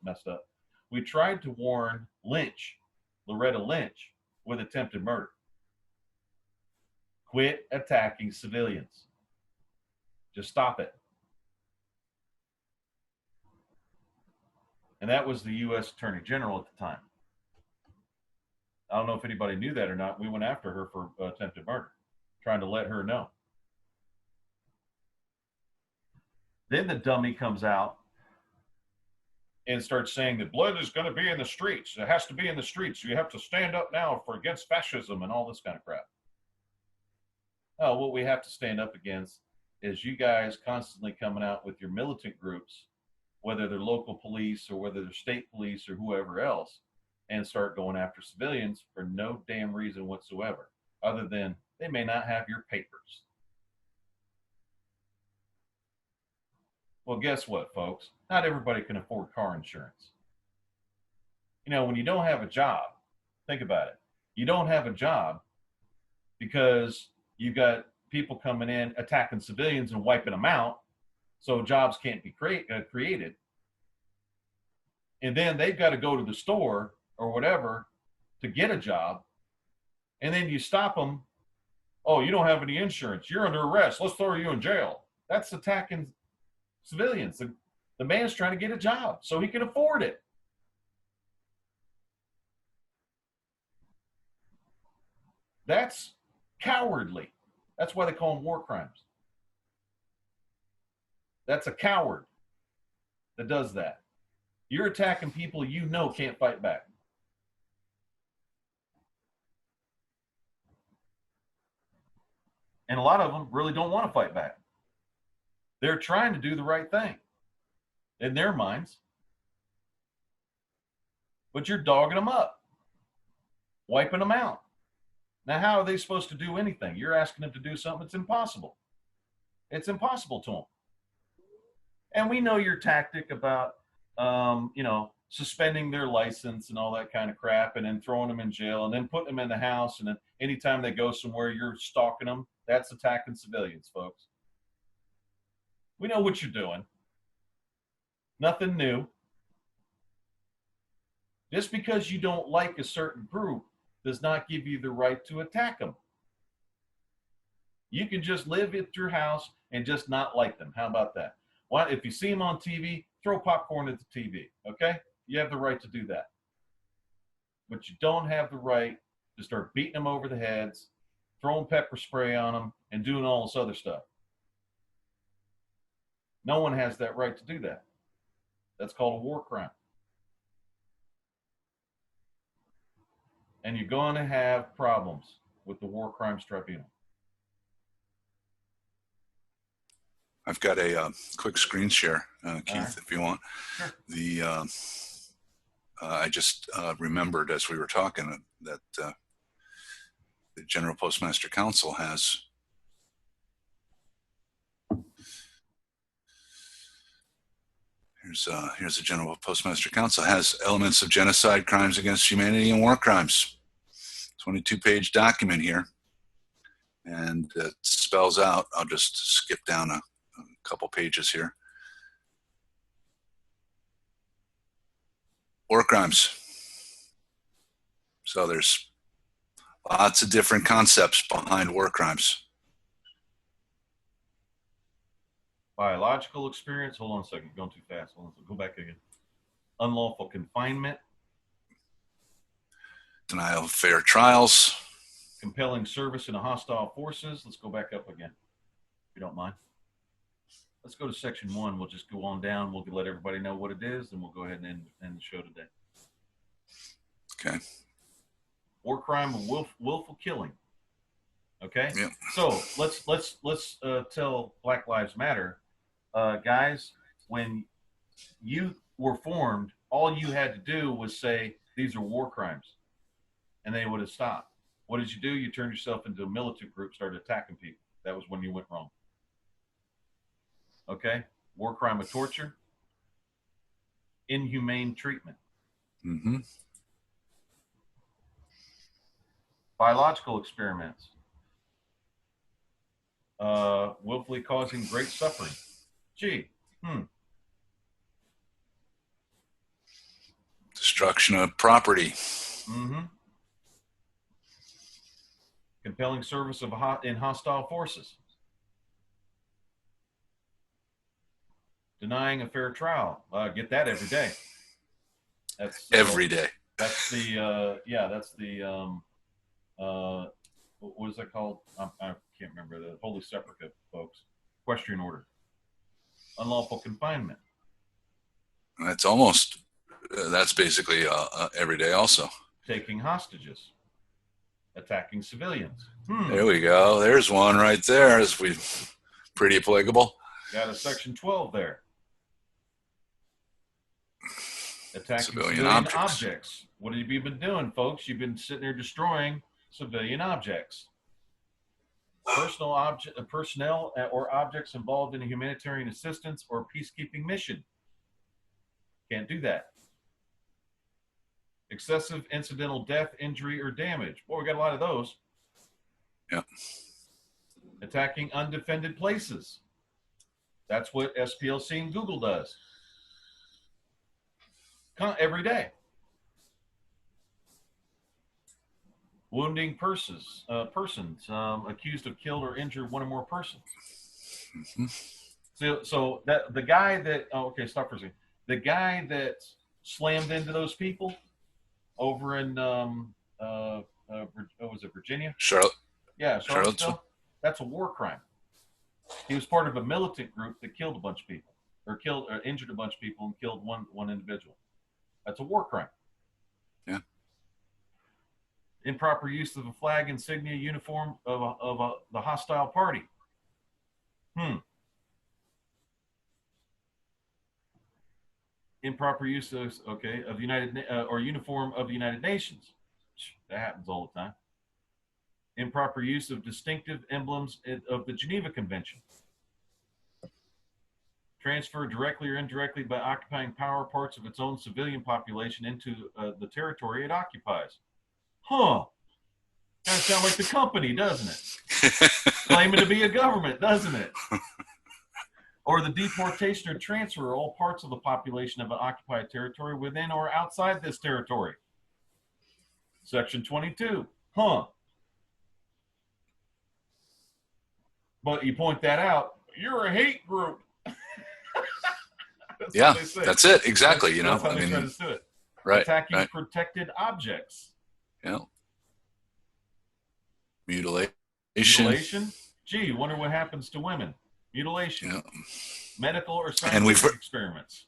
messed up. We tried to warn Loretta Lynch, with attempted murder. Quit attacking civilians. Just stop it. And that was the U.S. Attorney General at the time. I don't know if anybody knew that or not. We went after her for attempted murder, trying to let her know. Then the dummy comes out and starts saying that blood is going to be in the streets. It has to be in the streets. You have to stand up now against fascism and all this kind of crap. Oh, what we have to stand up against is you guys constantly coming out with your militant groups, whether they're local police or whether they're state police or whoever else, and start going after civilians for no damn reason whatsoever, other than they may not have your papers. Well, guess what, folks? Not everybody can afford car insurance. When you don't have a job, think about it. You don't have a job because you've got people coming in, attacking civilians and wiping them out, so jobs can't be created. And then they've got to go to the store or whatever to get a job. And then you stop them. Oh, you don't have any insurance. You're under arrest. Let's throw you in jail. That's attacking civilians. The man's trying to get a job so he can afford it. That's cowardly. That's why they call them war crimes. That's a coward that does that. You're attacking people you know can't fight back. And a lot of them really don't want to fight back. They're trying to do the right thing in their minds. But you're dogging them up, wiping them out. Now, how are they supposed to do anything? You're asking them to do something that's impossible. It's impossible to them. And we know your tactic about, suspending their license and all that kind of crap, and then throwing them in jail, and then putting them in the house, and then anytime they go somewhere, you're stalking them. That's attacking civilians, folks. We know what you're doing. Nothing new. Just because you don't like a certain group does not give you the right to attack them. You can just live at your house and just not like them. How about that? Why, if you see them on TV, throw popcorn at the TV, okay? You have the right to do that. But you don't have the right to start beating them over the heads, throwing pepper spray on them, and doing all this other stuff. No one has that right to do that. That's called a war crime. And you're going to have problems with the War Crimes Tribunal. I've got a quick screen share, Keith, right. if you want. Sure. I just remembered as we were talking that the General Postmaster Council has here's the General Postmaster Council has elements of genocide, crimes against humanity, and war crimes. 22-page document here, and it spells out. I'll just skip down a couple pages here. War crimes. So there's lots of different concepts behind war crimes. Biological experience. Hold on a second. Going too fast. Hold on. Go back again. Unlawful confinement. Denial of fair trials. Compelling service in a hostile forces. Let's go back up again, if you don't mind. Let's go to section 1. We'll just go on down. We'll let everybody know what it is, and we'll go ahead and end the show today. Okay. War crime of willful killing. Okay. Yep. So let's tell Black Lives Matter, guys. When you were formed, all you had to do was say these are war crimes, and they would have stopped. What did you do? You turned yourself into a militant group, started attacking people. That was when you went wrong. Okay? War crime of torture, inhumane treatment. Mm-hmm. Biological experiments, willfully causing great suffering. Gee, Destruction of property. Mm-hmm. Compelling service of in hostile forces. Denying a fair trial. Get that every day. That's Every day. That's the that's the what is that called? I can't remember. The Holy Sepulchre, folks. Equestrian order. Unlawful confinement. That's basically every day also. Taking hostages. Attacking civilians. There we go. There's one right there. Pretty applicable. Got a section 12 there. Attacking civilian objects. What have you been doing, folks? You've been sitting there destroying civilian objects. Personnel or objects involved in a humanitarian assistance or peacekeeping mission. Can't do that. Excessive incidental death, injury, or damage. Boy, we got a lot of those. Yeah. Attacking undefended places. That's what SPLC and Google does. Every day. Wounding persons accused of killed or injured one or more persons. Mm-hmm. So that the guy that stop for a second. The guy that slammed into those people over in was it Virginia? Charlotte. Yeah, Charlottesville. Charlottesville. That's a war crime. He was part of a militant group that killed a bunch of people, or injured a bunch of people and killed one individual. That's a war crime. Yeah. Improper use of a flag, insignia, uniform of the hostile party. Improper use of or uniform of the United Nations. That happens all the time. Improper use of distinctive emblems of the Geneva Convention. Transfer directly or indirectly by occupying power parts of its own civilian population into the territory it occupies. Kind of sound like the company, doesn't it? Claiming to be a government, doesn't it? Or the deportation or transfer of all parts of the population of an occupied territory within or outside this territory. Section 22. But you point that out, you're a hate group. That's it. Exactly. That's how they try to do it. Right. Attacking protected objects. Yeah. Mutilation. Gee, wonder what happens to women. Mutilation. Yeah. Medical or scientific experiments.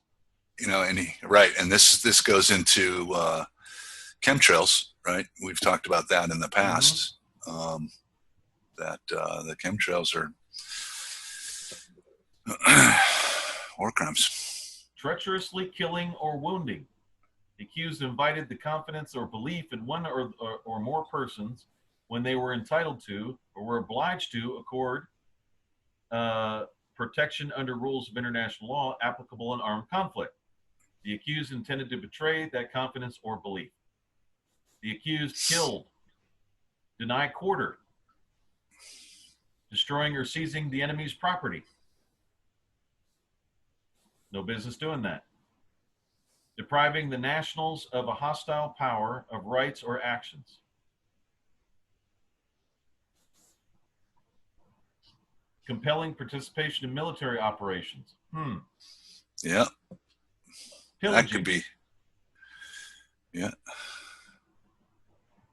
And this goes into chemtrails, right? We've talked about that in the past. That the chemtrails are war crimes. Treacherously killing or wounding. The accused invited the confidence or belief in one or more persons when they were entitled to or were obliged to accord protection under rules of international law applicable in armed conflict. The accused intended to betray that confidence or belief. The accused killed, deny quarter, destroying or seizing the enemy's property. No business doing that. Depriving the nationals of a hostile power of rights or actions. Compelling participation in military operations. Yeah. Pillaging. That could be. Yeah.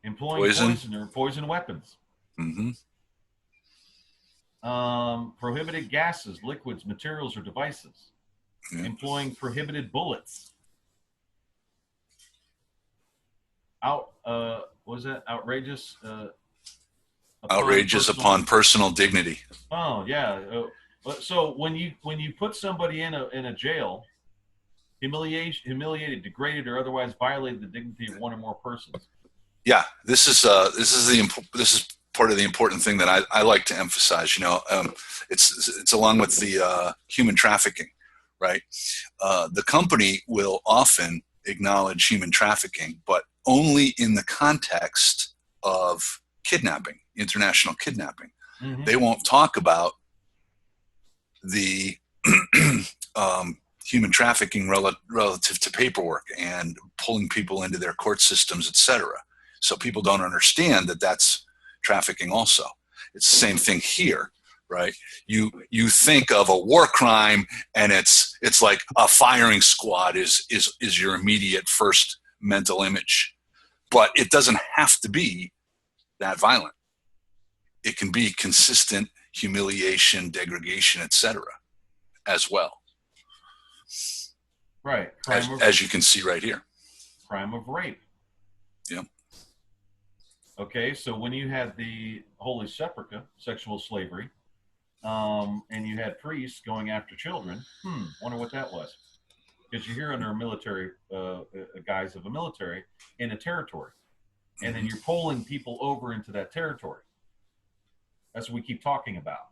Employing poison or poison weapons. Prohibited gases, liquids, materials, or devices. Yeah. Employing prohibited bullets. Outrageous? Outrageous upon personal dignity. Oh yeah. So when you put somebody in a jail, humiliated, degraded, or otherwise violated the dignity of one or more persons. Yeah, this is part of the important thing that I like to emphasize. It's along with the human trafficking, right? The company will often acknowledge human trafficking, but only in the context of kidnapping, international kidnapping. They won't talk about the human trafficking relative to paperwork and pulling people into their court systems, etc. So people don't understand that that's trafficking also. It's the same thing here, right? You think of a war crime and it's like a firing squad is your immediate first mental image. But it doesn't have to be that violent. It can be consistent humiliation, degradation, etc. as well. Right. As you can see right here. Crime of rape. Yep. Okay, so when you had the Holy Sepulchre, sexual slavery, and you had priests going after children, wonder what that was. Because you're here under a military, guise of a military in a territory. And then you're pulling people over into that territory. That's what we keep talking about.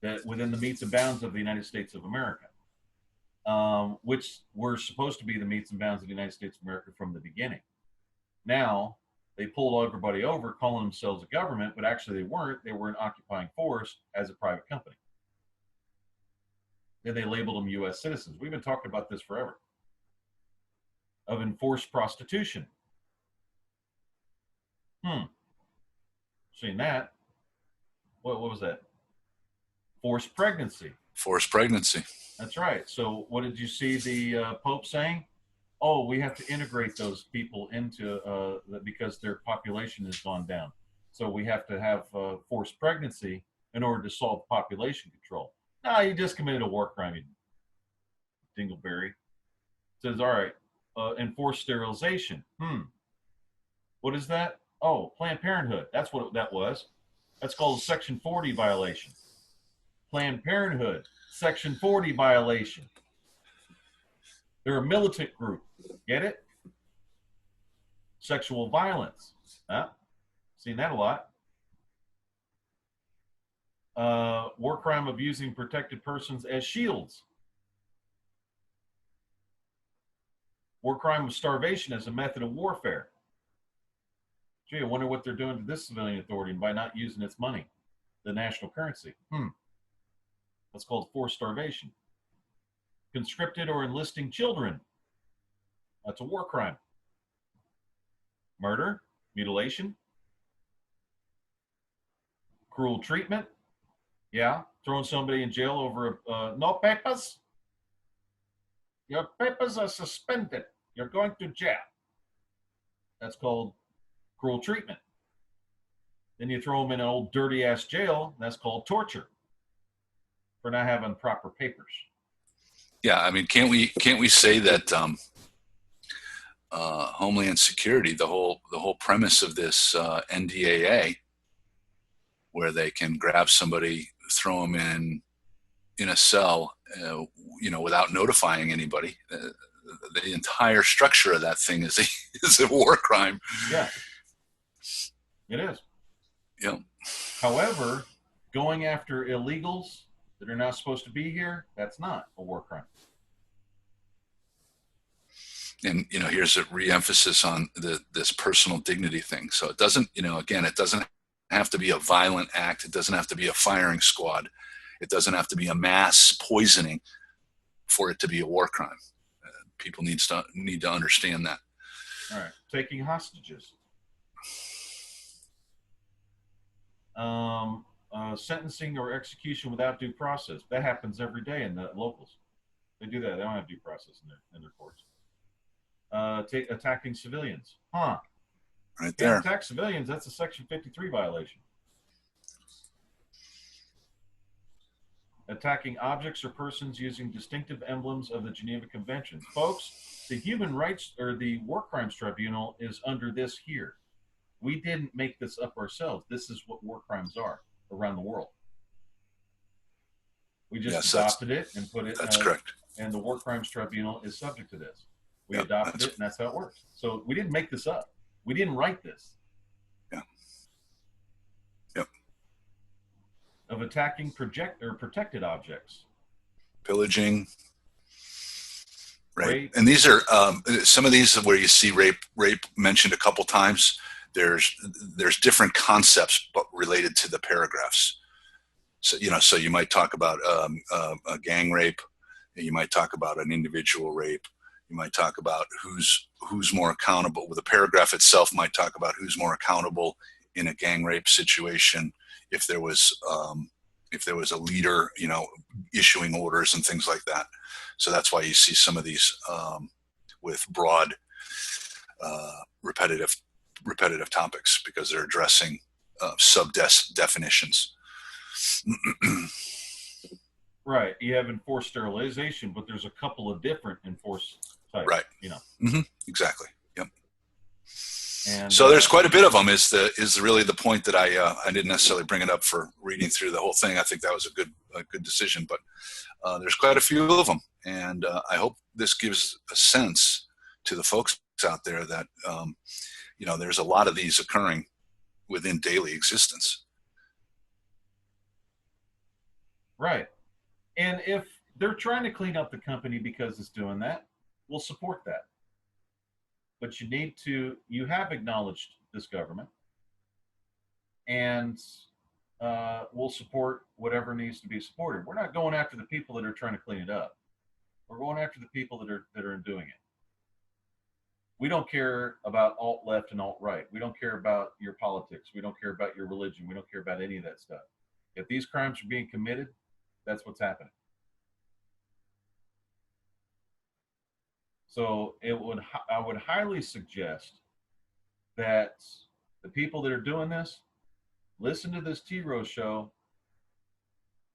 That within the metes and bounds of the United States of America, which were supposed to be the metes and bounds of the United States of America from the beginning. Now, they pulled everybody over, calling themselves a government, but actually they weren't. They were an occupying force as a private company. Then they labeled them U.S. citizens. We've been talking about this forever. Of enforced prostitution. Seen that. What was that? Forced pregnancy. Forced pregnancy. That's right. So what did you see the Pope saying? oh, we have to integrate those people into because their population has gone down. So we have to have forced pregnancy in order to solve population control. No, you just committed a war crime, you dingleberry. Says, all right, enforced sterilization. What is that? Oh, Planned Parenthood. That's what that was. That's called a Section 40 violation. Planned Parenthood, Section 40 violation. They're a militant group. Get it? Sexual violence. Huh? Seen that a lot. War crime of using protected persons as shields. War crime of starvation as a method of warfare. Gee, I wonder what they're doing to this civilian authority by not using its money, the national currency. That's called forced starvation. Conscripted or enlisting children. That's a war crime. Murder, mutilation, cruel treatment. Yeah, throwing somebody in jail over no papers. Your papers are suspended. You're going to jail. That's called cruel treatment. Then you throw them in an old dirty ass jail. And that's called torture for not having proper papers. Yeah, I mean, can't we say that Homeland Security, the whole premise of this NDAA, where they can grab somebody, throw them in a cell, without notifying anybody. The entire structure of that thing is a war crime. Yeah, it is. Yeah. However, going after illegals that are not supposed to be here, that's not a war crime. And here's a re-emphasis on this personal dignity thing. So it doesn't, again, it doesn't have to be a violent act. It doesn't have to be a firing squad. It doesn't have to be a mass poisoning for it to be a war crime. People need to understand that. All right, taking hostages. Sentencing or execution without due process. That happens every day in the locals. They do that. They don't have due process in their courts. Attacking civilians. Right there. Attack civilians, that's a Section 53 violation. Attacking objects or persons using distinctive emblems of the Geneva Convention. Folks, the Human Rights or the War Crimes Tribunal is under this here. We didn't make this up ourselves. This is what war crimes are around the world. We just adopted it and put it. That's correct. And the War Crimes Tribunal is subject to this. We adopted it, and that's how it works. So we didn't make this up. We didn't write this. Yeah. Yep. Of attacking protected objects. Pillaging. Right. Rape. And these are some of these where you see rape mentioned a couple times. There's different concepts but related to the paragraphs. So so you might talk about a gang rape, you might talk about an individual rape, you might talk about who's more accountable. Well, the paragraph itself might talk about who's more accountable in a gang rape situation. If there was a leader, issuing orders and things like that. So that's why you see some of these with broad, repetitive topics, because they're addressing definitions. Right. You have enforced sterilization, but there's a couple of different enforced types. Right. Mm-hmm. Exactly. Yep. And so there's quite a bit of them. Is really the point that I didn't necessarily bring it up for reading through the whole thing. I think that was a good decision, but there's quite a few of them, and I hope this gives a sense to the folks out there that there's a lot of these occurring within daily existence. Right. And if they're trying to clean up the company because it's doing that, we'll support that. But you have acknowledged this government, and we'll support whatever needs to be supported. We're not going after the people that are trying to clean it up. We're going after the people that are doing it. We don't care about alt-left and alt-right. We don't care about your politics. We don't care about your religion. We don't care about any of that stuff. If these crimes are being committed, that's what's happening. So I would highly suggest that the people that are doing this listen to this t-roh show,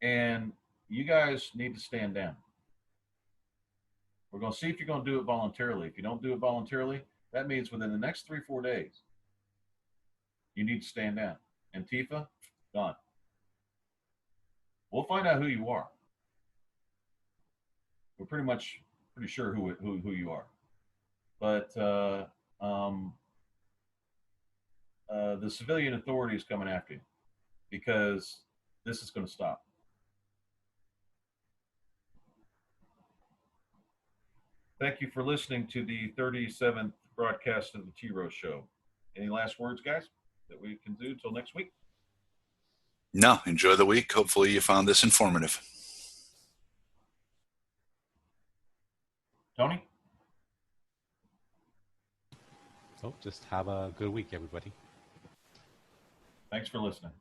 and you guys need to stand down. We're going to see if you're going to do it voluntarily. If you don't do it voluntarily, that means within the next 3-4 days, you need to stand down. Antifa, gone. We'll find out who you are. We're pretty sure who you are. But the civilian authority is coming after you because this is going to stop. Thank you for listening to the 37th broadcast of the t-roh show. Any last words, guys, that we can do till next week? No, enjoy the week. Hopefully you found this informative. Tony? So just have a good week, everybody. Thanks for listening.